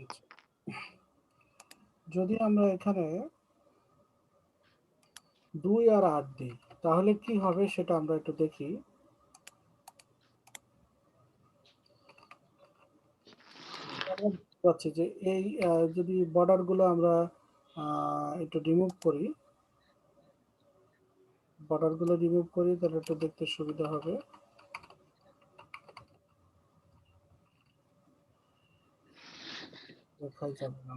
আচ্ছা, যদি আমরা এখানে 2 আর 8 দিই তাহলে কি হবে সেটা আমরা একটু দেখি। আমরা দেখতে পাচ্ছি যে এই যদি বর্ডার গুলো আমরা একটু রিমুভ করি, তাহলে একটু দেখতে সুবিধা হবে। দেখাই যাবে না।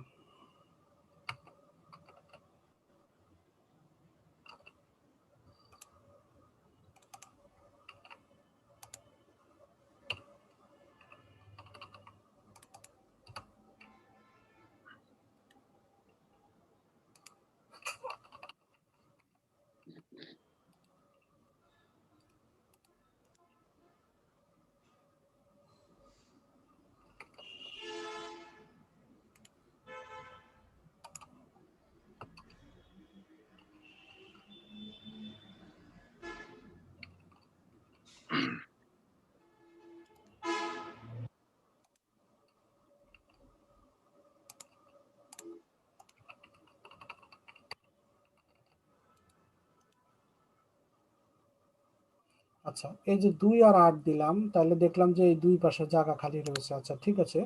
আচ্ছা, এই যে 2 আর 8 দিলাম, তাহলে দেখলাম যে এই দুই পাশে জায়গা খালি রয়েছে। আচ্ছা ঠিক আছে,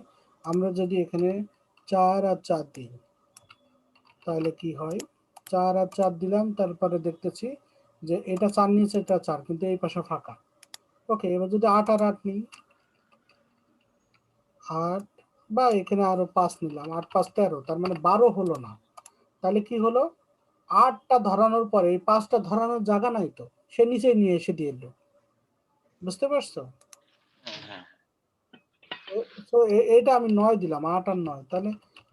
আমরা যদি এখানে 4 আর 4 দিই তাহলে কি হয়? 4 আর 4 দিলাম, তারপরে দেখতেছি যে এটা 4 নিচে, এটা 4, কিন্তু এই পাশে ফাঁকা। ওকে, এবার যদি 8 আর 8 নিই, 8 বা এখানে আরো 5 নিলাম, 8 5 13, তার মানে 12 হলো না। তাহলে কি হলো? 8টা ধরানোর পরে এই 5টা ধরানোর জায়গা নাই, তো সে নিচে নিয়ে এসে দিয়ে এলো। বুঝতে পারছো? তো এটা আমি 9 দিলাম, 8 আর 9, তাহলে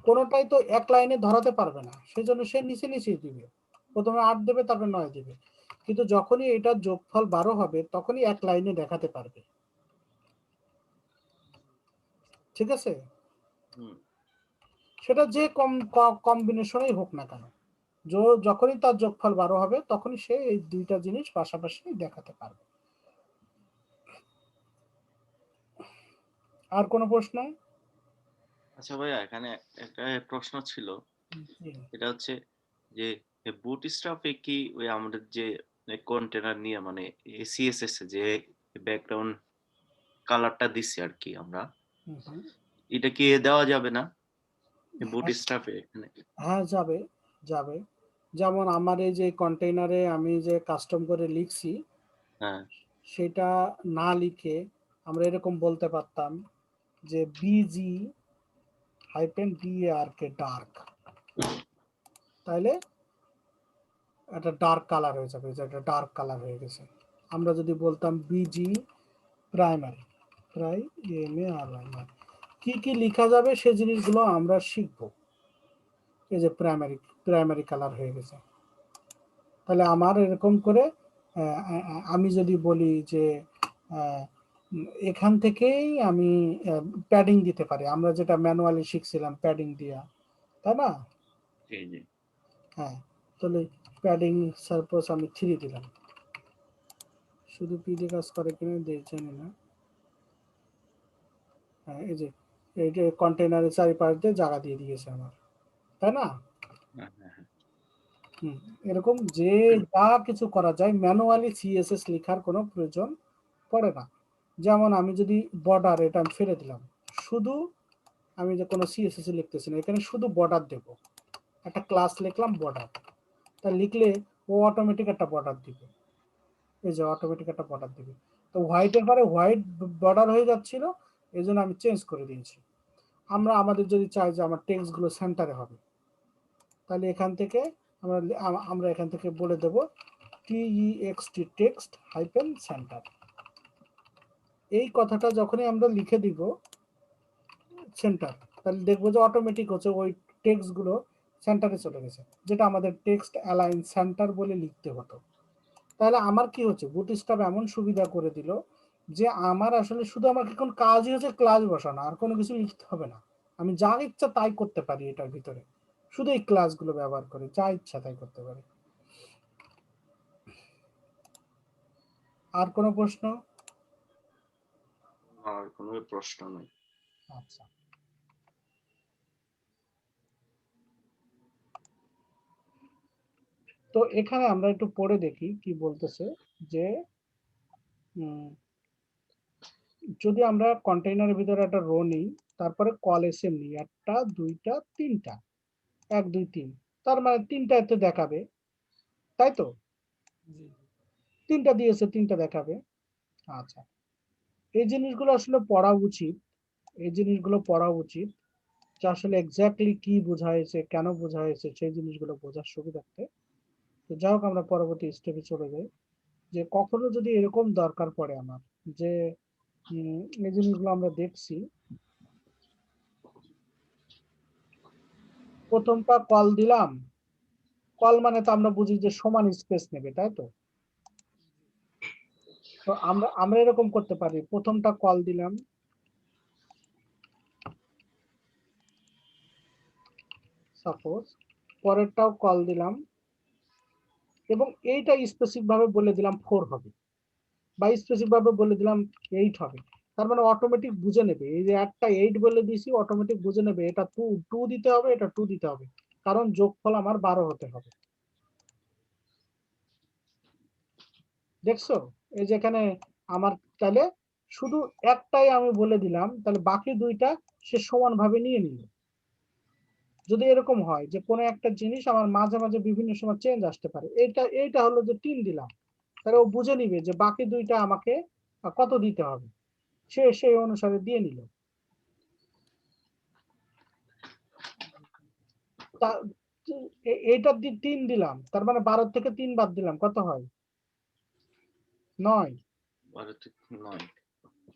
কোনোটাই তো এক লাইনে ধরাতে পারবে না, সেই জন্য সে নিচে নিচেই দিবে। প্রথমে 8 দেবে, তারপরে 9 দেবে। কিন্তু যখনই এটার যোগফল 12 হবে তখনই এক লাইনে দেখাতে পারবে। ঠিক আছে? সেটা যে কম্বিনেশনেই হোক না কেন, যখনই তার যোগফল 12 হবে তখনই সে এই দুইটা জিনিস পাশাপাশি দেখাতে পারবে। আর কোনো প্রশ্ন? আচ্ছা ভাইয়া, এখানে একটা প্রশ্ন ছিল। জি। এটা হচ্ছে যে বুটস্ট্র্যাপে কি ওই আমাদের যে কন্টেনার নিয়ে মানে সিএসএস এ যে ব্যাকগ্রাউন্ড কালারটা দিচ্ছি আর কি আমরা, হুম হুম। এটা কি দেওয়া যাবে না বুটস্ট্র্যাপে এখানে? হ্যাঁ, যাবে, যাবে। যেমন আমার এই যে কন্টেইনারে আমি যে কাস্টম করে লিখছি, হ্যাঁ। সেটা না লিখে আমরা এরকম বলতে পারতাম যে বিজি হাইপেন ডিআরকে ডার্ক, তাইলে একটা ডার্ক কালার হয়ে যাবে, যে একটা ডার্ক কালার হয়ে গেছে। আমরা যদি বলতাম বিজি প্রাইমারি, কি কি লেখা যাবে সেই জিনিসগুলো আমরা শিখবো। এই যে প্রাইমারি, প্রাইমারি কালার হয়ে গেছে। তাহলে আমার এরকম করে আমি যদি বলি যে এখান থেকেই আমি প্যাডিং দিতে পারি, আমরা যেটা ম্যানুয়ালি শিখছিলাম প্যাডিং দিয়া, তাই না? জি জি। হ্যাঁ, তাহলে প্যাডিং সাপোজ আমি 3 দিলাম। শুধু পি দিয়ে কাজ করে কিনা জানি না। হ্যাঁ, এই যে এইটা কন্টেনারের চারিপাশ দিয়ে জায়গা দিয়ে দিয়েছে আমার, তাই না? হ্যাঁ হ্যাঁ হ্যাঁ। হুম, এরকম যে যা কিছু করা যায় ম্যানুয়ালি সিএসএস লেখার কোনো প্রয়োজন পড়ে না। যেমন আমি যদি বর্ডার, এটা আমি ফেলে দিলাম, শুধু আমি যে কোনো সিএসএস লিখতেছি না, এখানে শুধু বর্ডার দেব, একটা ক্লাস লিখলাম বর্ডার, তা লিখলে ও অটোমেটিক একটা বর্ডার দিবে। এই যে অটোমেটিক একটা বর্ডার দিবে। তো হোয়াইটের পরে হোয়াইট বর্ডার হয়ে যাচ্ছিল, এই জন্য আমি চেঞ্জ করে দিয়েছি। আমরা আমাদের যদি চাই যে আমার টেক্সট গুলো সেন্টারে হবে, তাহলে এখান থেকে আমরা আমরা এখান থেকে বলে দেব টি টেক্সট হাইপেন সেন্টার। এই কথাটা যখনই আমরা লিখে দিব সেন্টার, তাহলে দেখবো যে অটোমেটিক হচ্ছে ওই টেক্সট গুলো সেন্টারে চলে গেছে, যেটা আমাদের টেক্সট অ্যালাইন সেন্টার বলে লিখতে হতো। তাহলে আমার কি হচ্ছে, বুটস্ট্র্যাপ এমন সুবিধা করে দিল যে আমার আসলে শুধু আমার এখন কাজই হচ্ছে ক্লাস বসানো, আর কোনো কিছু লিখতে হবে না। আমি যা ইচ্ছা তাই করতে পারি এটার ভিতরে, শুধু এই ক্লাসগুলো ব্যবহার করে যা ইচ্ছা তাই করতে পারি। আর কোনো প্রশ্ন? আর কোনো প্রশ্ন নেই। আচ্ছা, তো এখানে আমরা একটু পড়ে দেখি কি বলতেছে যে যদি আমরা কন্টেইনারের ভিতরে একটা রো নিই, তারপরে কল এসএম নিই, একটা দুইটা তিনটা, 1 2 3, তার মানে তিনটা এতে দেখাবে, তাই তো? তিনটা দিয়েছে, তিনটা দেখাবে। আচ্ছা, এই জিনিসগুলো আসলে পড়া উচিত, এই জিনিসগুলো পড়া উচিত যে আসলে এক্স্যাক্টলি কি বোঝাইছে, কেন বোঝাইছে, সেই জিনিসগুলো বোঝার সুবিধার্থে। তো যাই হোক, আমরা পরবর্তী স্টেপে চলে যাই। যে কখনো যদি এরকম দরকার পড়ে আমার যে এই জিনিসগুলো আমরা দেখছি, প্রথমটা কল দিলাম, কল মানে তো আমরা বুঝি যে সমান স্পেস নেবে, তাই তো? তো আমরা আমরা এরকম করতে পারি, প্রথমটা কল দিলাম, সাপোজ, পরেরটাও কল দিলাম, এবং এইটা স্পেসিফিক ভাবে বলে দিলাম 4 হবে, বা স্পেসিফিক ভাবে বলে দিলাম 8 হবে। তার মানে অটোমেটিক বুঝে নেবে, এই যে একটা 8 বলে দিয়েছি, অটোমেটিক বুঝে নেবে এটা 2 2 দিতে হবে, এটা 2 দিতে হবে, কারণ যোগফল আমার 12 হতে হবে। দেখছো, এই যে এখানে আমার তাহলে শুধু একটাই আমি বলে দিলাম, তাহলে বাকি দুইটা সে সমান ভাবে নিয়ে নিল। যদি এরকম হয় যে কোনো একটা জিনিস আমার মাঝে মাঝে বিভিন্ন সময় চেঞ্জ আসতে পারে, এইটা হলো যে 3 দিলাম, তাহলে ও বুঝে নিবে যে বাকি দুইটা আমাকে কত দিতে হবে, সে সেই অনুসারে দিয়ে নিল। এইটা 3 দিলাম, তার মানে 12 থেকে 3 বাদ দিলাম, কত হয়? 9। 12 থেকে 9।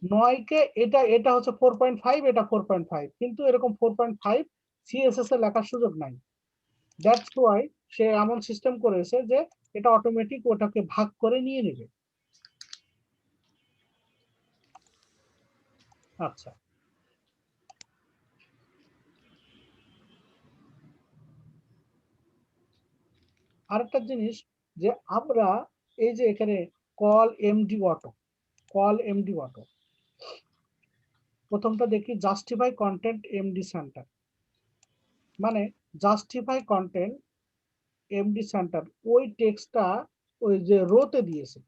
9 কে এটা এটা হচ্ছে 4.5, এটা 4.5, কিন্তু এরকম 4.5 সিএসএস এ লেখার সুযোগ নাই। দ্যাটস ওয়াই সে এমন সিস্টেম করেছে যে এটা অটোমেটিক ওটাকে ভাগ করে নিয়ে নেবে। আচ্ছা, আরেকটা জিনিস, যে আমরা এই যে এখানে call MD auto, call MD auto, প্রথমটা দেখি জাস্টিফাই কন্টেন্ট এমডি সেন্টার, মানে জাস্টিফাই কন্টেন্ট এমডি সেন্টার, ওই টেক্সটটা ওই যে রোতে দিয়েছে।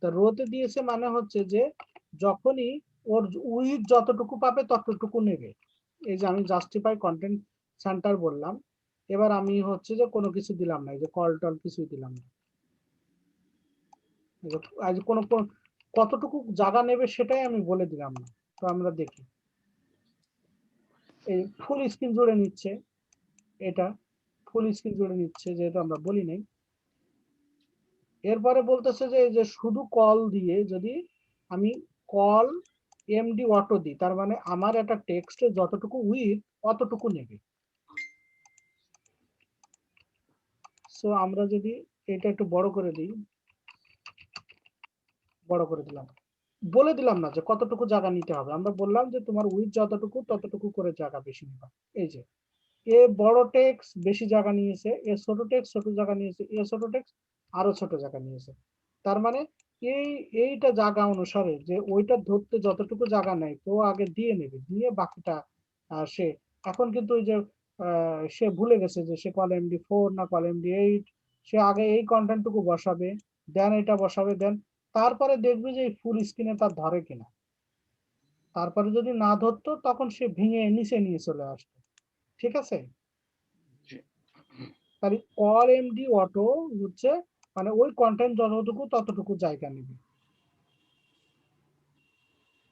তা রোতে দিয়েছে মানে হচ্ছে যে যখনই ওর উইথ যতটুকু পাবে ততটুকু নেবে। এই যে আমি জাস্টিফাই কন্টেন্ট সেন্টার বললাম, এবার আমি হচ্ছে যে কোনো কিছু দিলাম না, এই যে কল টল কিছুই দিলাম না, আজ কোনো কতটুকু জায়গা নেবে সেটাই আমি বলে দিলাম না। তো আমরা দেখি, এই ফুল স্ক্রিন জুড়ে নিচ্ছে, এটা ফুল স্ক্রিন জুড়ে নিচ্ছে যেহেতু আমরা বলি নাই। এরপরে বলতেছে যে এই যে শুধু কল দিয়ে যদি আমি কল এমডি অটো দিই, তার মানে আমার একটা টেক্সটে যতটুকু উইথ অতটুকু নেবে। সো আমরা যদি এটা একটু বড় করে দিই, বড় করে দিলাম, বলে দিলাম না যে কতটুকু জায়গা নিতে হবে, আমরা বললাম যে তোমার উইথ যতটুকু ততটুকু করে জায়গা বেশি নিবা। এই যে এ বড় টেক্সট বেশি জায়গা নিয়েছে, এ ছোট টেক্সট ছোট জায়গা নিয়েছে, এ ছোট টেক্সট আরো ছোট জায়গা নিয়েছে। তার মানে এই এইটা জায়গা অনুসারে যে ওইটা ধরতে যতটুকু জায়গা নেয় তো আগে দিয়ে নেবে, দিয়ে বাকিটা সে এখন কিন্তু ওই যে সে ভুলে গেছে যে সে কল MD4 না কল MD8, সে আগে এই কন্টেন্টটুকু বসাবে, দেন এটা বসাবে, দেন তারপরে দেখবে যে ফুল স্ক্রিনে তার ধরে কিনা। তারপরে যদি না ধরতো তখন সে ভেঙে নিচে নিয়ে চলে আসতো। ঠিক আছে, তাহলে কল এমডি অটো হচ্ছে মানে ওই কন্টেন্ট যতটুকু ততটুকু জায়গা নেবে।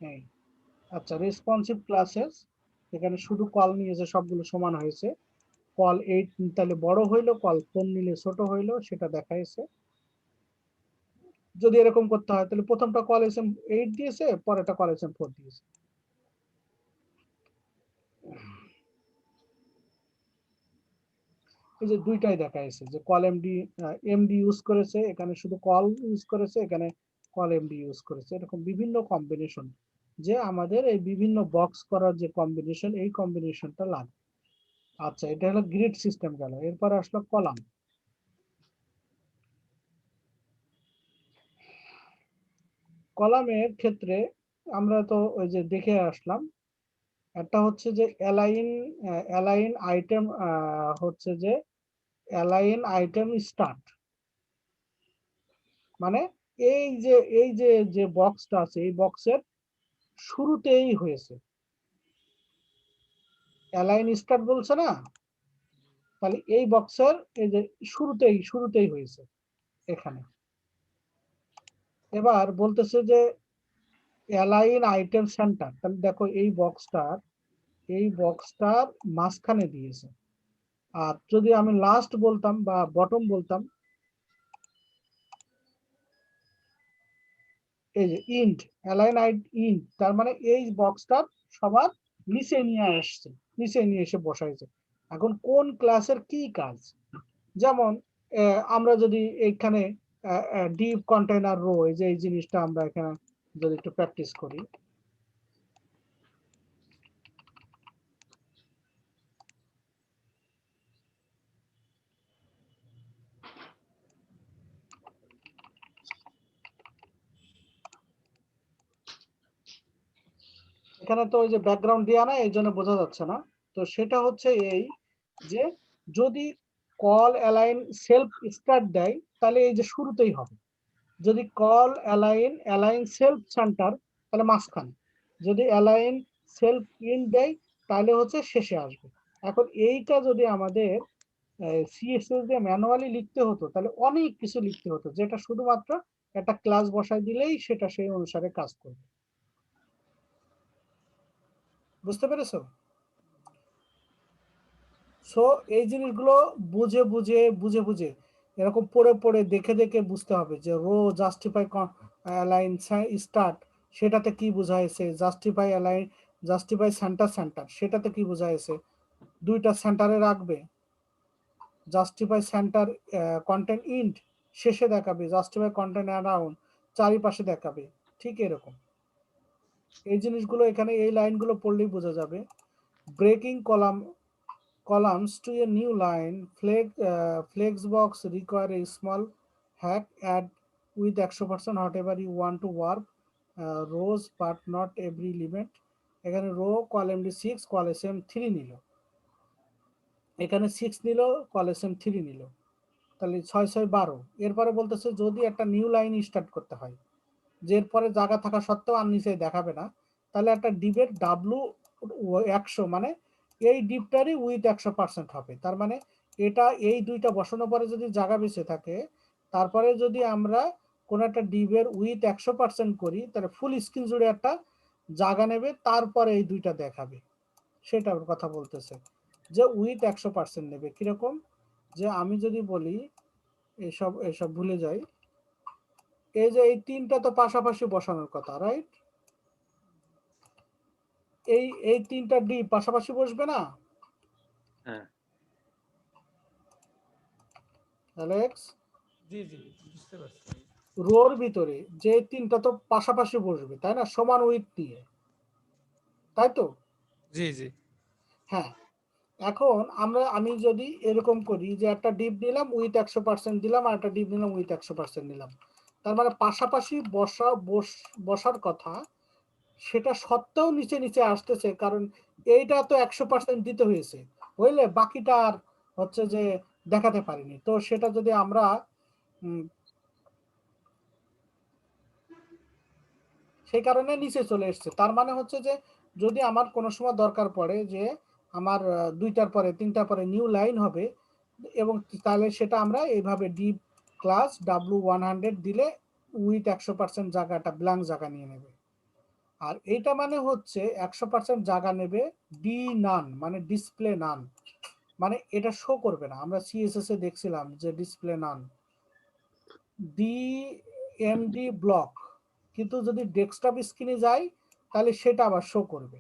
হ্যাঁ, আচ্ছা, রেসপন্সিভ ক্লাসেস, এখানে শুধু কল নিয়েছে, সবগুলো সমান হয়েছে। কল 8 তাহলে বড় হইলো, কল 4 নিলে ছোট হইলো, সেটা দেখাইছে। যদি এরকম করতে হয় তাহলে প্রথমটা কল SM8 দিয়েছে, পরেরটা কল SM4 দিয়েছে। এই যে দুইটাই দেখাইছে যে কল এমডি ইউজ করেছে, এখানে শুধু কল ইউজ করেছে, এখানে কল এমডি ইউজ করেছে, এরকম বিভিন্ন কম্বিনেশন, যে আমাদের এই বিভিন্ন বক্স করার যে কম্বিনেশন, এই কম্বিনেশনটা লাগবে। আচ্ছা, এটা হলো গ্রিড সিস্টেম গেল, এরপরে আসলো কলাম। কলামের ক্ষেত্রে আমরা তো ওই যে দেখে আসলাম, একটা হচ্ছে যে অ্যালাইন, অ্যালাইন আইটেম, হচ্ছে যে অ্যালাইন আইটেম স্টার্ট, মানে এই যে যে বক্সটা আছে এই বক্সের শুরুতেই হয়েছে, অ্যালাইন স্টার্ট বলছে না, তাহলে এই বক্সের এই যে শুরুতেই হয়েছে এখানে। এবার বলতেছে যে অ্যালাইন আইটেম সেন্টার, তাহলে দেখো এই বক্সটার মাঝখানে দিয়েছে। আর যদি আমি লাস্ট বলতাম বা বটম বলতাম, এই যে ইন্ড, অ্যালাইন ইন্ড, তার মানে এই বক্সটার সবার নিচে নিয়ে আসছে, নিচে নিয়ে এসে বসাইছে। এখন কোন ক্লাসের কি কাজ, যেমন আমরা যদি এখানে ডিপ কন্টেইনার রো, এই যে এই জিনিসটা আমরা এখানে যদি একটু প্র্যাকটিস করি, এখানে তো ওই যে ব্যাকগ্রাউন্ড দেওয়া না, এই জন্য বোঝা যাচ্ছে না। তো সেটা হচ্ছে এই যে যদি কল অ্যালাইন সেলফ স্টার্ট দেয় তাহলে এই যে শুরুতেই হবে, যদি কল অ্যালাইন সেলফ সেন্টার তাহলে মাঝখানে, যদি অ্যালাইন সেলফ ইন দেয় তাহলে হচ্ছে শেষে আসবে। এখন এইটা যদি আমাদের সিএসএস দিয়ে ম্যানুয়ালি লিখতে হতো তাহলে অনেক কিছু লিখতে হতো, যেটা শুধুমাত্র একটা ক্লাস বসাই দিলেই সেটা সেই অনুসারে কাজ করবে। বুঝতে পেরেছো? সো এই জিনিসগুলো বুঝে এরকম পড়ে পড়ে দেখে দেখে বুঝতে হবে যে রো জাস্টিফাই অ্যালাইন স্টার্ট সেটাতে কি বোঝাইছে, জাস্টিফাই সেন্টার সেটাতে কি বোঝাইছে, দুইটা সেন্টারে রাখবে, জাস্টিফাই সেন্টার কন্টেন্ট ইন্ট শেষে দেখাবে, জাস্টিফাই কন্টেন্ট অ্যারাউন্ড চারিপাশে দেখাবে। ঠিক এরকম এই জিনিসগুলো এখানে এই লাইনগুলো পড়লেই বোঝা যাবে। Breaking columns to a new line. Flexbox require a small hack. Add with 100% whatever you want to warp rows but not every element. এখানে রো কলাম 6 কলাম 3 নিল, এখানে 6 নিল কলাম 3 নিল, তাহলে 6 6 12। এরপরে বলতেছে যদি একটা নিউ লাইন স্টার্ট করতে হয়, যে এরপরে জায়গা থাকা সত্ত্বেও আর নিচে দেখাবে না, তাহলে একটা ডিবের ডাব্লু 100, মানে এই ডিপটারই উইথ 100% হবে। তার মানে এটা এই দুইটা বসানোর পরে যদি জায়গা বেঁচে থাকে, তারপরে যদি আমরা কোন একটা ডিবের উইথ 100% করি তাহলে ফুল স্ক্রিন জুড়ে একটা জায়গা নেবে, তারপরে এই দুইটা দেখাবে। সেটার কথা বলতেছে যে উইথ 100% নেবে। কিরকম, যে আমি যদি বলি এসব এসব ভুলে যাই, এই যে এই তিনটা তো পাশাপাশি বসানোর কথা, রাইট? এই তিনটা ডি পাশাপাশি বসবে না হ্যাঁ, অ্যালেক্স? জি জি বুঝতে পারছি। রোর ভিতরে যে তিনটা তো পাশাপাশি বসবে, তাই না, সমান উইথ দিয়ে, তাই তো? জি জি হ্যাঁ, এখন আমি যদি এরকম করি যে একটা ডিপ নিলাম উইথ 100% দিলাম, আর একটা ডিপ নিলাম উইথ 100% দিলাম, তার মানে পাশাপাশি বসার কথা, সেটা সত্ত্বেও নিচে নিচে আসতেছে, কারণ এইটা তো 100% দিতে হয়েছে, বুঝলে, বাকিটা আর হচ্ছে যে দেখাতে পারিনি। তো সেটা যদি আমরা সেই কারণে নিচে চলে এসছে। তার মানে হচ্ছে যে যদি আমার কোনো সময় দরকার পড়ে যে আমার 2টার পরে 3টার পরে নিউ লাইন হবে, এবং তাহলে সেটা আমরা এইভাবে ডিপ ক্লাস W100 দিলে উইথ 100% জায়গাটা ব্ল্যাঙ্ক জায়গা নিয়ে নেবে। আর এইটা মানে হচ্ছে 100% জায়গা নেবে, ডি নান মানে ডিসপ্লে নান, মানে এটা শো করবে না। আমরা সিএসএস এ দেখছিলাম যে ডিসপ্লে নান, ডিএমডি ব্লক, কিন্তু যদি ডেস্কটপ স্ক্রিনে যায় তাহলে সেটা আবার শো করবে,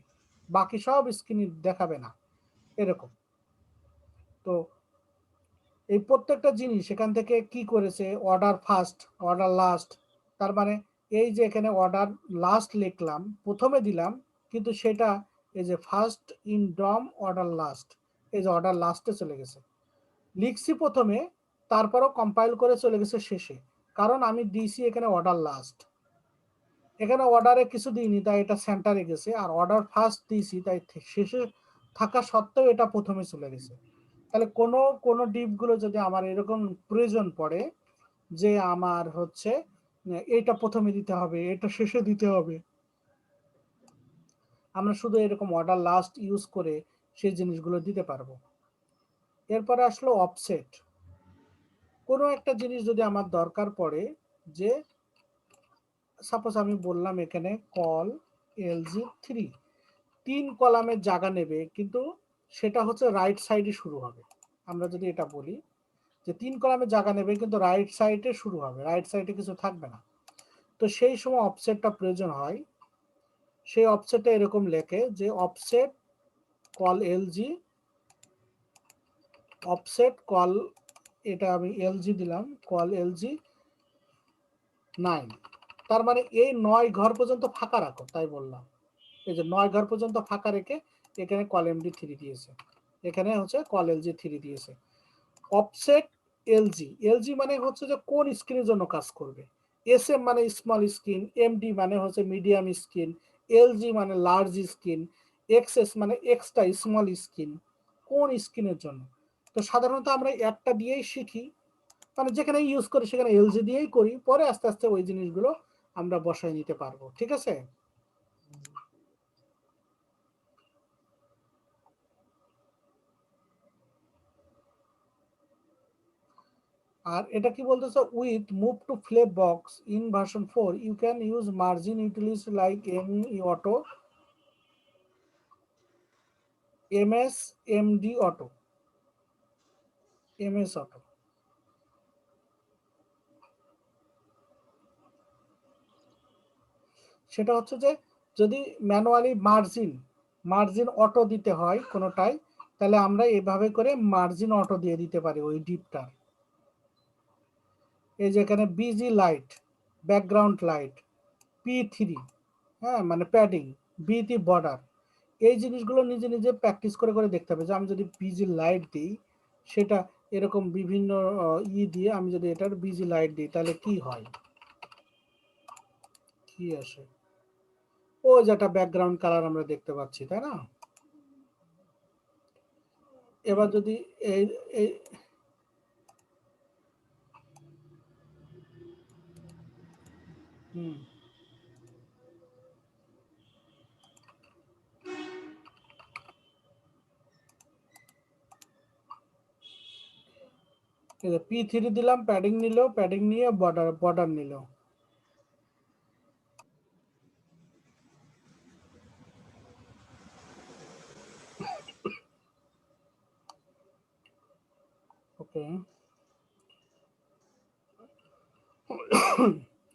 বাকি সব স্ক্রিনে দেখাবে না, এরকম। তো এই প্রত্যেকটা জিনিস এখান থেকে কি করেছে, অর্ডার ফার্স্ট অর্ডার লাস্ট, তার মানে এই যে এখানে অর্ডার লাস্ট লিখলাম প্রথমে দিলাম, কিন্তু সেটা এই যে first in dum order last, এই যে অর্ডার লাস্টে চলে গেছে, লিখছি প্রথমে তারপরও কম্পাইল করে চলে গেছে শেষে, কারণ আমি দিয়েছি এখানে অর্ডার লাস্ট, এখানে অর্ডারে কিছু দিইনি তাই এটা সেন্টারে গেছে, আর অর্ডার ফার্স্ট দিয়েছি তাই শেষে থাকা সত্ত্বেও এটা প্রথমে চলে গেছে। তাহলে কোন ডিপ গুলো যদি আমার এরকম প্রয়োজন পড়ে, যে আমার হচ্ছে এটা প্রথমে দিতে হবে, এটা শেষে দিতে হবে। আমরা শুধু এরকম অর্ডার লাস্ট ইউজ করে সেই জিনিসগুলো দিতে পারবো। এরপরে আসলো অফসেট। কোনো একটা জিনিস যদি আমার দরকার পড়ে, যে সাপোজ আমি বললাম এখানে কল LG3 3 কলামের জায়গা নেবে, কিন্তু সেটা হচ্ছে রাইট সাইডে শুরু হবে। আমরা যদি এটা বলি যে 3 কলামের জায়গা নেবে কিন্তু রাইট সাইডে শুরু হবে, রাইট সাইডে কিছু থাকবে না, তো সেই সময় অফসেটটা প্রয়োজন হয়। সেই অফসেটটা এরকম লেখে যে offset call LG, offset call, এটা আমি LG দিলাম, কল LG9। তার মানে এই 9 ঘর পর্যন্ত ফাঁকা রাখো, তাই বললাম। এই যে 9 ঘর পর্যন্ত ফাঁকা রেখে এখানে কল MD3 দিয়েছে, এখানে হচ্ছে কল LG3 দিয়েছে। অফসেট LG মানে হচ্ছে যে কোন স্ক্রিনের জন্য কাজ করবে। SM মানে স্মল স্ক্রিন, MD মানে হচ্ছে মিডিয়াম স্ক্রিন, LG মানে লার্জ স্ক্রিন, XS মানে এক্সট্রা স্মল স্ক্রিন, কোন স্ক্রিনের জন্য। তো সাধারণত আমরা একটা দিয়েই শিখি, মানে যেখানে ইউজ করি সেখানে LG দিয়েই করি, পরে আস্তে আস্তে ওই জিনিসগুলো আমরা বসায় নিতে পারবো। ঠিক আছে। আর এটা কি বলতেছে, with move to flex box in version 4 you can use margin utility like ME auto, MS, MD auto, MS auto. সেটা হচ্ছে যে যদি ম্যানুয়ালি মার্জিন অটো দিতে হয় কোনোটাই, তাহলে আমরা এভাবে করে মার্জিন অটো দিয়ে দিতে পারি ওই ডিপটার। এই যে এখানে busy light, background light, P3, হ্যাঁ মানে প্যাডিং, BT বর্ডার, এই জিনিসগুলো নিজে নিজে প্র্যাকটিস করে করে দেখতে হবে। যে আমি যদি বিজি লাইট দিই, সেটা এরকম বিভিন্ন দিয়ে আমি যদি এটার বিজি লাইট দিই তাহলে কি হয়, কি আসে, ও যেটা ব্যাকগ্রাউন্ড কালার আমরা দেখতে পাচ্ছি, তাই না। এবার যদি এই এই হুম P3 দিলাম, প্যাডিং নিল, প্যাডিং নিয়ে বর্ডার নিল। ওকে,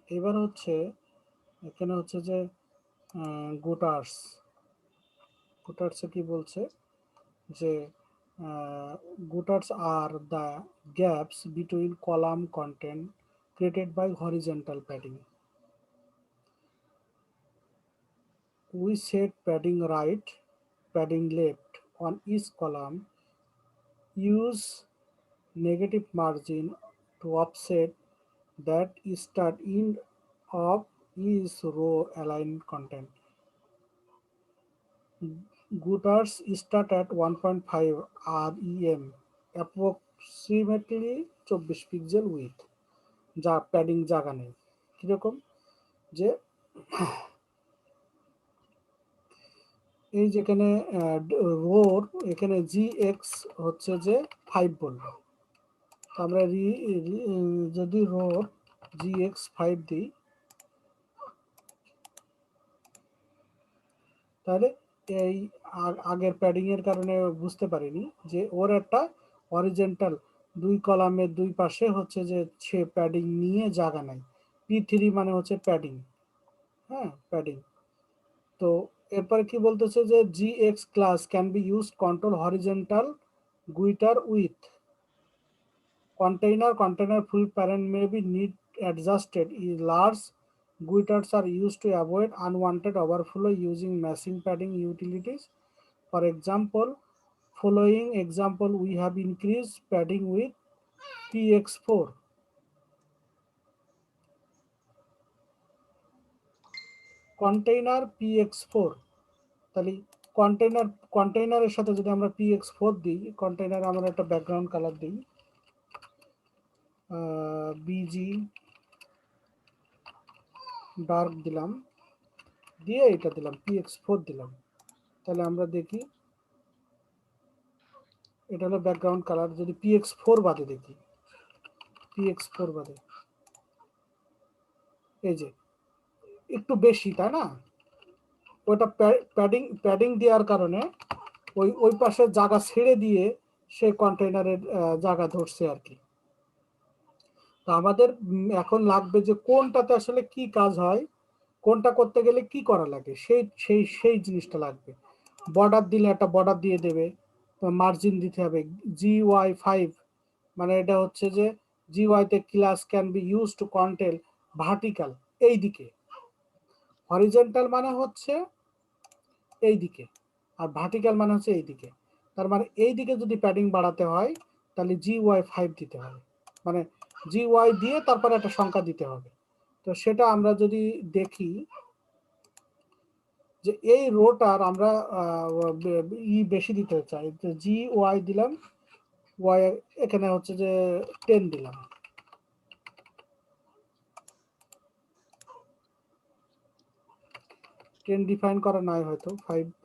এবার হচ্ছে এখানে হচ্ছে যে গুটার্সে কি বলছে, যে gutters are the gaps between column content created by horizontal padding. We set padding right, padding left on each column, use negative margin to offset that start end of each row align content. Gutters start at 1.5 REM, approximately 24 pixel with, যা padding জায়গা নেই। কিরকম, যে এই যেখানে রোর এখানে GX হচ্ছে যে 5 বলবো, আমরা যদি রোর GX5 দিই, তাহলে এই আগের প্যাডিং এর কারণে বুঝতে পারিনি যে ওর একটা অরিজেন্টাল 2 কলামের 2 পাশে হচ্ছে যে সে প্যাডিং নিয়ে জায়গা নাই। P3 মানে হচ্ছে প্যাডিং, হ্যাঁ প্যাডিং। তো এরপরে কি বলতেছে যে GX class can be used control horizontal gutter with container full parent may be need adjusted. Large guitars are used to avoid unwanted overflow using meshing padding utilities. For example, following example we have increased padding with PX4. Container PX4, তাহলে কন্টেইনারের সাথে যদি আমরা PX4 দিই, container আমরা একটা background colour দিই, busy dark দিলাম, দিয়ে এটা দিলাম px4 দিলাম। তাহলে আমরা দেখি এটা হলো ব্যাকগ্রাউন্ড কালার। যদি px4 বাদে দেখি, px4 বাদে এই যে একটু বেশি, তাই না? ওটা প্যাডিং দেওয়ার কারণে ওই পাশে জায়গা ছেড়ে দিয়ে সে কন্টেইনারের জায়গা ধরছে আর কি। তো আমাদের এখন লাগবে যে কোনটাতে আসলে কি কাজ হয়, কোনটা করতে গেলে কি করা লাগে, সেই জিনিসটা লাগবে। বর্ডার দিলে একটা বর্ডার দিয়ে দেবে, মার্জিন দিতে হবে GY5, মানে এটা হচ্ছে যে GY তে class can be use to control vertical এই দিকে, হরিজন্টাল মানে হচ্ছে এই দিকে, আর ভার্টিক্যাল মানে হচ্ছে এই দিকে। তার মানে এই দিকে যদি প্যাডিং বাড়াতে হয় তাহলে GY5 দিতে হবে, মানে GY দিয়ে তারপরে একটা সংখ্যা দিতে হবে। তো সেটা আমরা যদি দেখি যে এই রোটার আমরা বেশি দিতে চাই, GY দিলাম, ওয়াই এখানে হচ্ছে যে 10 দিলাম। টেন ডিফাইন করা নাই হয়তো,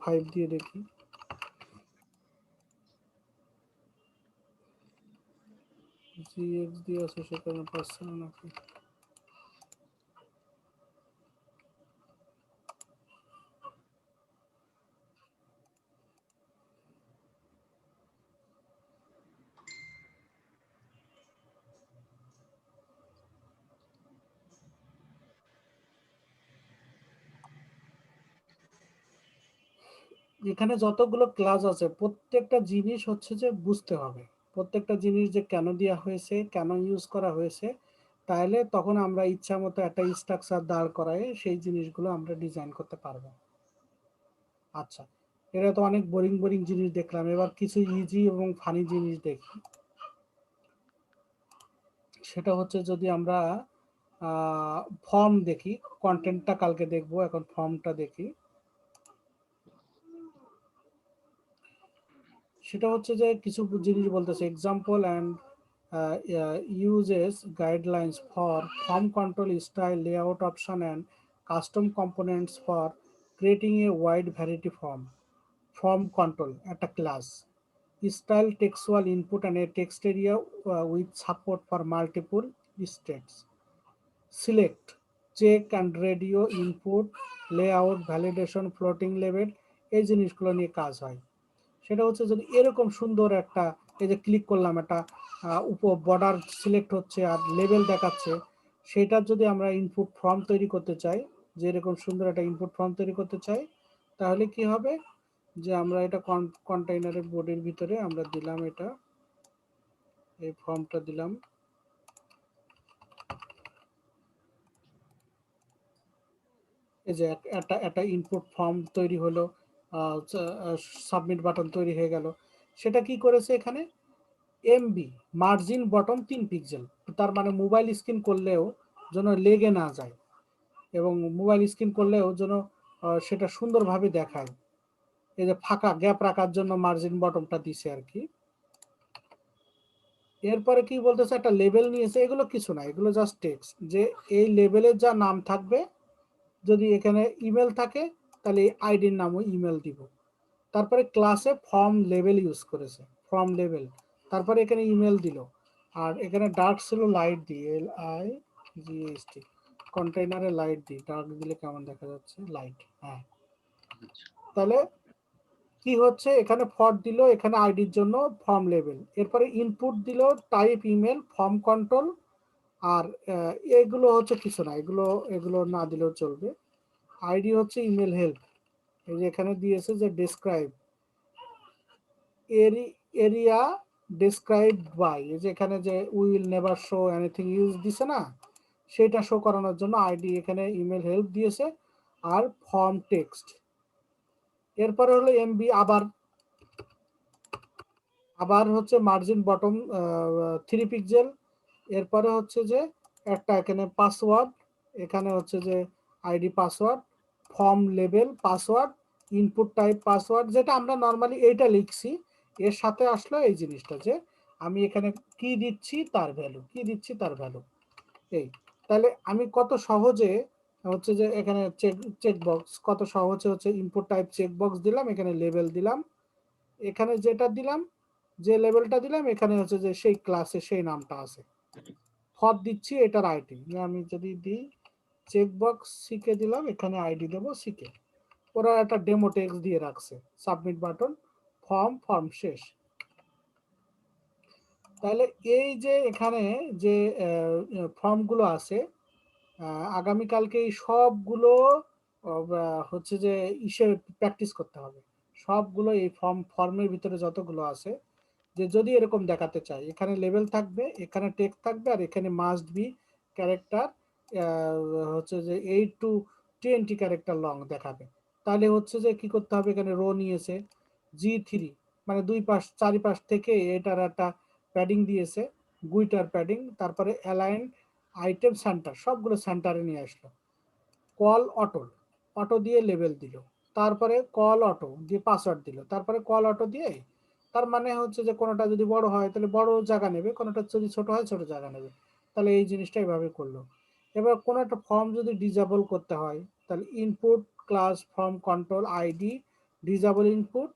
5 দিয়ে দেখি। GX দিয়ে আছে সেখানে পাচ্ছে না নাকি? এখানে যতগুলো ক্লাস আছে প্রত্যেকটা জিনিস হচ্ছে যে বুঝতে হবে, প্রত্যেকটা জিনিস যে কেন দেওয়া হয়েছে, কেন ইউজ করা হয়েছে, তাহলে তখন আমরা ইচ্ছা মতো একটা স্ট্রাকচার দাঁড় করায় সেই জিনিসগুলো আমরা ডিজাইন করতে পারবো। আচ্ছা, এটা তো অনেক বোরিং বোরিং জিনিস দেখলাম, এবার কিছু ইজি এবং ফানি জিনিস দেখি। সেটা হচ্ছে যদি আমরা ফর্ম দেখি, কন্টেন্টটা কালকে দেখবো, এখন ফর্মটা দেখি। সেটা হচ্ছে যে কিছু জিনিস বলতেছে example and uses guidelines for form control, style, layout option and custom components for creating a wide variety form. Form control at a class. Style textual input and a text area with support for multiple states. Select, check and radio input, layout, validation, floating level, এই জিনিসগুলো নিয়ে কাজ হয়। সেটা হচ্ছে যদি এরকম সুন্দর একটা, এই যে ক্লিক করলাম একটা বর্ডার সিলেক্ট হচ্ছে আর লেভেল দেখাচ্ছে, সেটার যদি আমরা ইনপুট ফর্ম তৈরি করতে চাই, যে এরকম সুন্দর একটা ইনপুট ফর্ম তৈরি করতে চাই, তাহলে কি হবে যে আমরা এটা কন্টেইনারের বোর্ডের ভিতরে আমরা দিলাম, এটা এই ফর্মটা দিলাম, এই যে একটা ইনপুট ফর্ম তৈরি হলো, সাবমিট বাটন তৈরি হয়ে গেল। সেটা কি করেছে এখানে এমবি মার্জিন বটম 3 পিক্সেল, তার মানে মোবাইল স্ক্রিন করলেও যেন লেগে না যায়, এবং মোবাইল স্ক্রিন করলেও যেন সেটা সুন্দরভাবে দেখায়। এই যে ফাঁকা গ্যাপ রাখার জন্য মার্জিন বটমটা দিছে আর কি। এরপরে কি বলতেছে, একটা লেবেল নিয়েছে, এগুলো কিছু না, এগুলো জাস্ট টেক্সট, যে এই লেবেলের যা নাম থাকবে, যদি এখানে ইমেল থাকে তাহলে আইডির নামও ইমেল দিব। তারপরে ক্লাসে ফর্ম লেভেল ইউজ করেছে, ফর্ম লেভেল, তারপরে এখানে ইমেল দিল, আর এখানে ডার্ক ছিল লাইট দিয়ে, LIGHT, কন্টেইনারে লাইট দিই, ডার্ক দিলে কেমন দেখা যাচ্ছে, লাইট, হ্যাঁ। তাহলে কি হচ্ছে, এখানে ফর দিল, এখানে আইডির জন্য ফর্ম লেভেল, এরপরে ইনপুট দিল টাইপ ইমেল, ফর্ম কন্ট্রোল, আর এগুলো হচ্ছে কিছু না, এগুলো না দিলেও চলবে। আইডি হচ্ছে ইমেল হেল্প, এই যে এখানে দিয়েছে যে ডেসক্রাইব এরিয়া ডেসক্রাইব বাই, এই যে এখানে যে will never show anything use দিছে না, সেটা শো করানোর জন্য আইডি এখানে ইমেল হেল্প দিয়েছে, আর ফর্ম টেক্সট। এরপরে হলো এমবি, আবার হচ্ছে মার্জিন বটম 3 পিক্সেল। এরপরে হচ্ছে যে একটা এখানে পাসওয়ার্ড, এখানে হচ্ছে যে ID password, form level password, input type password, যেটা আমরা নর্মালি এইটা লিখছি, এর সাথে আসলো এই জিনিসটা যে আমি এখানে কি দিচ্ছি তার ভ্যালু, কি দিচ্ছি তার ভ্যালু। এই তাহলে আমি কত সহজে হচ্ছে যে এখানে চেকবক্স কত সহজে হচ্ছে ইনপুট টাইপ চেকবক্স দিলাম, এখানে লেবেল দিলাম, এখানে যেটা দিলাম যে লেবেলটা দিলাম এখানে হচ্ছে যে সেই ক্লাসে সেই নামটা আছে। ফর দিচ্ছি এটার আইডি, আমি যদি দিই চেকবক্স সিকে দিলাম, এখানে আইডি দেবো সিকে। ওরা একটা ডেমো টেক্সট দিয়ে রাখছে, সাবমিট বাটন, ফর্ম শেষ। তাহলে এই যে এখানে যে ফর্মগুলো আছে, আগামীকালকে এই সবগুলো হচ্ছে যে ইসে প্র্যাকটিস করতে হবে। সবগুলো এই ফর্মের ভিতরে যতগুলো আছে, যে যদি এরকম দেখাতে চাই এখানে লেভেল থাকবে, এখানে টেক্সট থাকবে, আর এখানে মাস্ট বি ক্যারেক্টার হচ্ছে যে 8 to 20 ক্যারেক্টার লং দেখাবে। তাহলে হচ্ছে যে কি করতে হবে, এখানে রো নিয়েছে G3, মানে দুই পাশ চারিপাশ থেকে এটার একটা প্যাডিং দিয়েছে, গুইটার প্যাডিং, তারপরে অ্যালাইন আইটেম সেন্টার, সবগুলো সেন্টারে নিয়ে আসলো। কল অটো দিয়ে লেবেল দিল, তারপরে কল অটো দিয়ে পাসওয়ার্ড দিল, তারপরে কল অটো দিয়ে, তার মানে হচ্ছে যে কোনোটা যদি বড় হয় তাহলে বড় জায়গা নেবে, কোনোটা যদি ছোট হয় ছোট জায়গা নেবে। তাহলে এই জিনিসটা এভাবে করলো। এবার কোনো একটা ফর্ম যদি ডিজেবল করতে হয়, তাহলে input class form control ID disable input,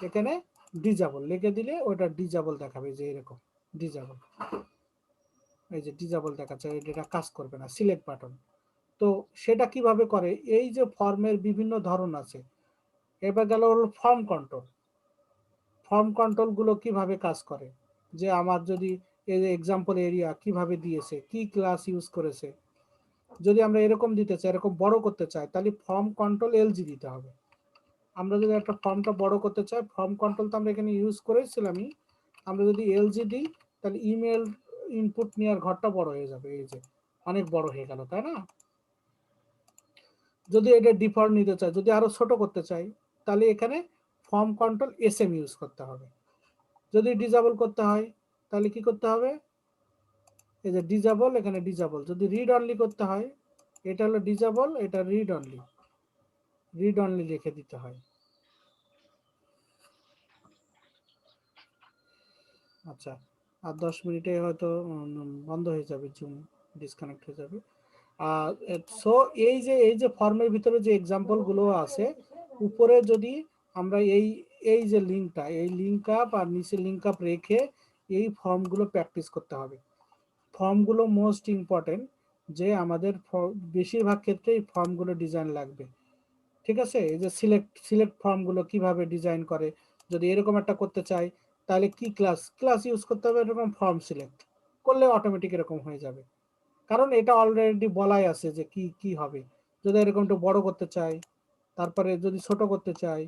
এখানে ডিজেবল লিখে দিলে ওটা ডিজেবল দেখাবে, যে এরকম ডিজেবল, এই যে ডিজেবল দেখাচ্ছে, এটা কাজ করবে না, সিলেক্ট বাটন। তো সেটা কিভাবে করে, এই যে ফর্মের বিভিন্ন ধরন আছে, এবার গেল হলো ফর্ম কন্ট্রোল গুলো কিভাবে কাজ করে, যে আমার যদি এই যে এক্সাম্পল এরিয়া কিভাবে দিয়েছে, কি ক্লাস ইউজ করেছে, যদি আমরা এরকম দিতে চাই, এরকম বড় করতে চাই, তাহলে ফর্ম কন্ট্রোল এলজি দিতে হবে। আমরা যদি একটা ফর্মটা বড় করতে চাই, ফর্ম কন্ট্রোল তো আমরা এখানে ইউজ করেছিলামই, আমরা যদি এলজি দিই তাহলে ইমেল ইনপুট নেওয়ার ঘরটা বড় হয়ে যাবে, এই যে অনেক বড় হয়ে গেল, তাই না? যদি এটা ডিফল্ট নিতে চাই, যদি আরো ছোট করতে চাই, তাহলে এখানে ফর্ম কন্ট্রোল এসএম ইউজ করতে হবে। যদি ডিজেবল করতে হয় তাহলে কি করতে হবে, এই যে ডিজেবল, এখানে ডিজেবল। যদি রিড অনলি করতে হয়, এটা হলো ডিজেবল, এটা রিড অনলি লিখে দিতে হয়। আচ্ছা, আর 10 মিনিটে হয়তো বন্ধ হয়ে যাবে, জুম ডিসকানেক্ট হয়ে যাবে। সো এই যে ফর্মের ভিতরে যে এক্সাম্পল গুলো আছে, উপরে যদি আমরা এই যে লিঙ্কটা, এই লিঙ্ক আপ আর নিচে লিঙ্ক আপ রেখে এই ফর্মগুলো প্র্যাকটিস করতে হবে। ফর্মগুলো মোস্ট ইম্পর্টেন্ট, যে আমাদের বেশিরভাগ ক্ষেত্রে এই ফর্মগুলো ডিজাইন লাগবে। ঠিক আছে, এই যে সিলেক্ট ফর্মগুলো কিভাবে ডিজাইন করে, যদি এরকম একটা করতে চাই তাহলে কি ক্লাস ইউজ করতে হবে, এরকম ফর্ম সিলেক্ট করলে অটোমেটিক এরকম হয়ে যাবে, কারণ এটা অলরেডি বলাই আছে যে কি কি হবে। যদি এরকম একটু বড় করতে চাই, তারপরে যদি ছোট করতে চাই,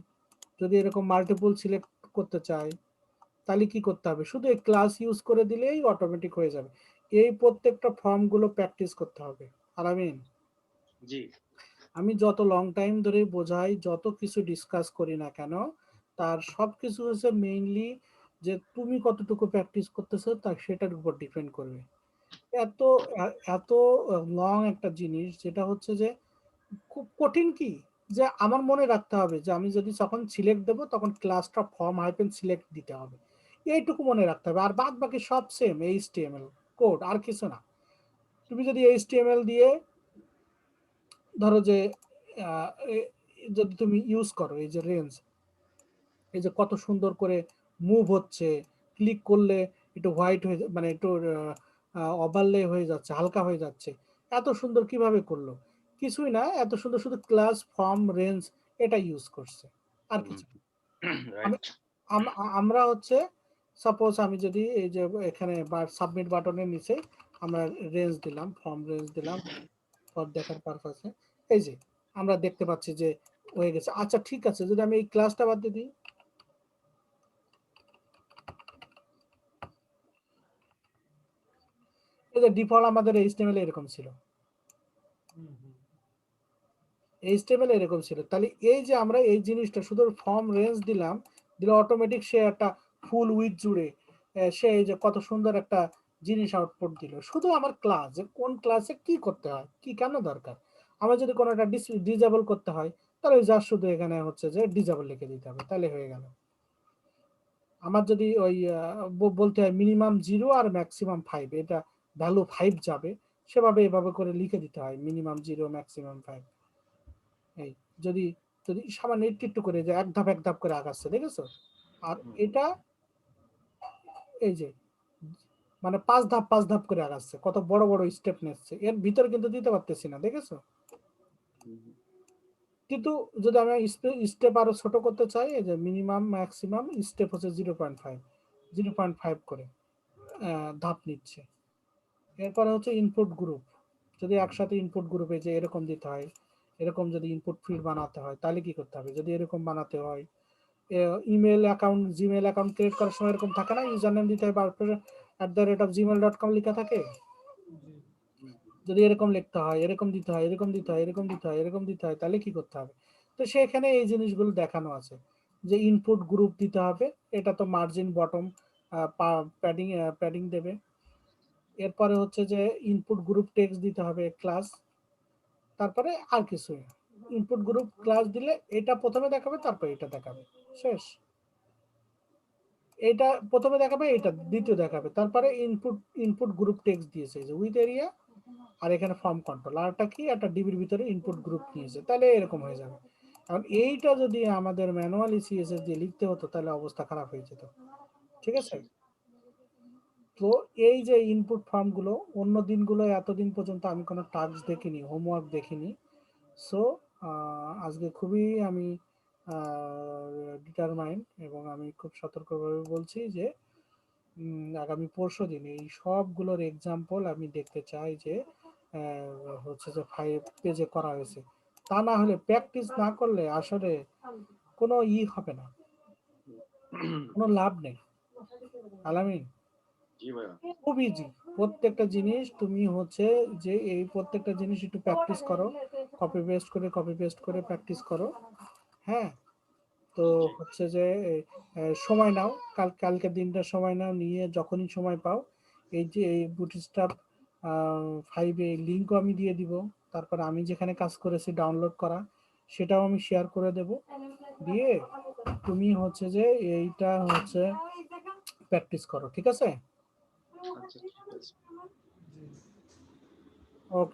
যদি এরকম মাল্টিপল সিলেক্ট করতে চাই, তাহলে কি করতে হবে, শুধু এই ক্লাস ইউজ করে দিলেই অটোমেটিক হয়ে যাবে। এই প্রত্যেকটা ফর্মগুলো প্র্যাকটিস করতে হবে। আর জি আমি যত লং টাইম ধরে বোঝাই, যত কিছু ডিসকাস করি না কেন, তার সব কিছু হচ্ছে মেইনলি যে তুমি কতটুকু প্র্যাকটিস করতেছো তার সেটার উপর ডিপেন্ড করবে। এত এত লং একটা জিনিস, যেটা হচ্ছে যে খুব কঠিন, কি যে আমার মনে রাখতে হবে যে আমি যদি যখন সিলেক্ট দেবো তখন ক্লাসটা ফর্ম হাইফেন সিলেক্ট দিতে হবে, এইটুকু মনে রাখতে হবে। আর বাদ বাকি সব সেম এইচটিএমএল কোড, আর কিছু না। তুমি যদি এইচটিএমএল দিয়ে ধরো যে যদি তুমি ইউজ করো এই যে রেঞ্জ, এই যে কত সুন্দর করে মুভ হচ্ছে, ক্লিক করলে একটু হোয়াইট হয়ে মানে একটু ওভারলে হয়ে যাচ্ছে, হালকা হয়ে যাচ্ছে, এত সুন্দর কিভাবে করলো? কিছুই না, এত সুন্দর শুধু ক্লাস ফর্ম রেঞ্জ এটা ইউজ করছে, আর কিছু না। আমি রাইট আমরা হচ্ছে সাপোজ আমি যদি এই যে এখানে সাবমিট বাটনের নিচে আমরা রেঞ্জ দিলাম, ফর্ম রেঞ্জ দিলাম ফর দেখার পারপাসে, এই যে আমরা দেখতে পাচ্ছি যে হয়ে গেছে। আচ্ছা ঠিক আছে, যদি আমি এই ক্লাসটা বাদ দিয়ে দিই, এই যে ডিফল্ট আমাদের এইচটিএমএল এরকম ছিল, এইচটিএমএল এরকম ছিল, তাহলে এই যে আমরা এই জিনিসটা শুধু ফর্ম রেঞ্জ দিলাম, দিলে অটোমেটিক সে একটা ফুল উইথ জুড়ে সে এই যে কত সুন্দর একটা জিনিস আউটপুট দিল। শুধু আমার ক্লাস, যে কোন ক্লাসে কি করতে হয়, কি কেন দরকার। আমার যদি কোনো একটা ডিজেবল করতে হয়, তাহলে যা শুধু এখানে হচ্ছে যে ডিজেবল লিখে দিতে হবে, তাহলে হয়ে গেল। আমার যদি ওই বলতে হয় মিনিমাম 0 আর ম্যাক্সিমাম 5, এটা ভ্যালু 5 যাবে, সেভাবে এভাবে করে লিখে দিতে হয় মিনিমাম 0 ম্যাক্সিমাম 5। এই যদি যদি সামান্য একটু করে যে এক ধাপ করে আগাচ্ছে, দেখেছো? আর এটা এই যে মানে 5 ধাপ করে আগাচ্ছে, কত বড় বড় স্টেপ নিচ্ছে, এর ভিতরে কিন্তু দিতে পারতেছি না, দেখেছো? কিন্তু যদি আমি স্টেপ আরো ছোট করতে চাই, এই যে মিনিমাম ম্যাক্সিমাম স্টেপ হচ্ছে 0.5 করে ধাপ নিচ্ছে। এরপরে হচ্ছে ইনপুট গ্রুপ, যদি একসাথে ইনপুট গ্রুপে যে এরকম দিতে হয়, এরকম যদি ইনপুট ফিল্ড বানাতে হয় তাহলে কি করতে হবে? যদি এরকম বানাতে হয়, email account, Gmail account create করার সময় এরকম থাকে না, ইউজার নেম দিতে হয় @gmail.com লেখা থাকে, যদি এরকম লিখতে হয়, এরকম দিতে হয়, এরকম দিতে হয়, এরকম দিতে হয়, এরকম দিতে হয়, তাহলে কি করতে হবে? তো সেখানে এই জিনিসগুলো দেখানো আছে যে ইনপুট গ্রুপ দিতে হবে, এটা তো মার্জিন বটম প্যাডিং প্যাডিং দেবে। এরপরে হচ্ছে যে ইনপুট গ্রুপ টেক্সট দিতে হবে ক্লাস, তারপরে আর কিছু ইনপুট গ্রুপ ক্লাস দিলে এটা প্রথমে দেখাবে, তারপরে এটা দেখাবে, শেষ। এটা প্রথমে দেখাবে, এটা দ্বিতীয় দেখাবে, তারপরে ইনপুট গ্রুপ টেক্সট দিয়েছে যে উইথ এরিয়া, আর এখানে ফর্ম কন্ট্রোল, আর একটা কি একটা ডিবির ভিতরে ইনপুট গ্রুপ নিয়েছে, তাহলে এরকম হয়ে যাবে। কারণ এইটা যদি আমাদের ম্যানুয়ালি সিএসএস দিয়ে লিখতে হতো তাহলে অবস্থা খারাপ হয়ে যেত, ঠিক আছে? তো এই যে ইনপুট ফর্ম গুলো, অন্য দিনগুলো এতদিন পর্যন্ত আমি কোনো টাস্ক দেখিনি, হোমওয়ার্ক দেখিনি। সো আজকে খুবই আমি ডিটারমাইন্ড এবং আমি খুব সতর্কভাবে বলছি যে আগামী পরশু দিন এই সবগুলোর এক্সাম্পল আমি দেখতে চাই যে হচ্ছে যে 5 পেজে করা হয়েছে। তা না হলে প্র্যাকটিস না করলে আসলে কোনো হবে না, কোনো লাভ নেই। আলামিন, খুব ইজি প্রত্যেকটা জিনিস, তুমি হচ্ছে যে এই প্রত্যেকটা জিনিস একটু প্র্যাকটিস করো, কপি পেস্ট করে প্র্যাকটিস করো। হ্যাঁ, তো হচ্ছে যে সময় নাও, কালকে দিনটা সময় নাও, নিয়ে যখনই সময় পাও এই যে এই বুটস্ট্র্যাপ 5 এ লিঙ্কও আমি দিয়ে দিব, তারপর আমি যেখানে কাজ করেছি ডাউনলোড করা সেটাও আমি শেয়ার করে দেব, দিয়ে তুমি হচ্ছে যে এইটা হচ্ছে প্র্যাকটিস করো, ঠিক আছে? আচ্ছা, ঠিক আছে। ওকে।